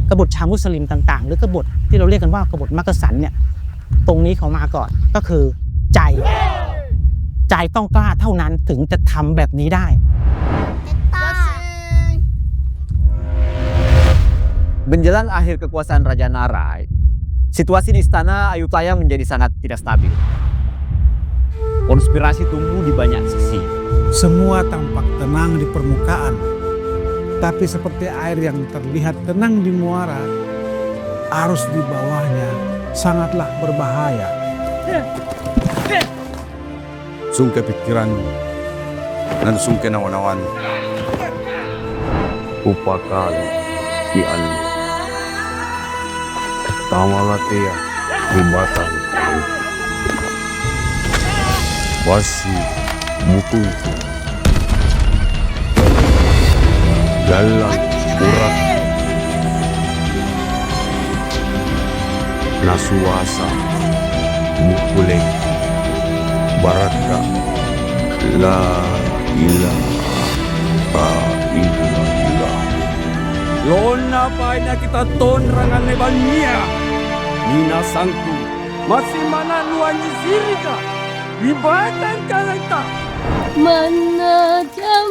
กบฏชาวมุสลิมต่างๆหรือกบฏที่เราเรียกกันว่ากบฏมักกะสันเนี่ยตรงนี้เขามาก่อนก็คือใจต้องกล้าเท่านั้นถึงจะทำแบบนี้ได้ Menjelang akhir kekuasaan Raja Narai, situasi di istana Ayutthaya menjadi sangat tidak stabil. Konspirasi tumbuh di banyak sisi. Semua tampak tenang di permukaan, tapi seperti air yang terlihat tenang di muara, arus di bawahnya sangatlah berbahaya. Sungke pikiranmu dan sungke nawan-nawanmu. Upakal ianmu. Tawalatea ribatan. Wasi mutuku. Galang urat. Nasuasa mukuleng. Baraka la ilaha illallah. Lona paina kita ton rangan lebania. Nina sangku masih mana nuanyi sirika. Ibatan kalanta. Mana jam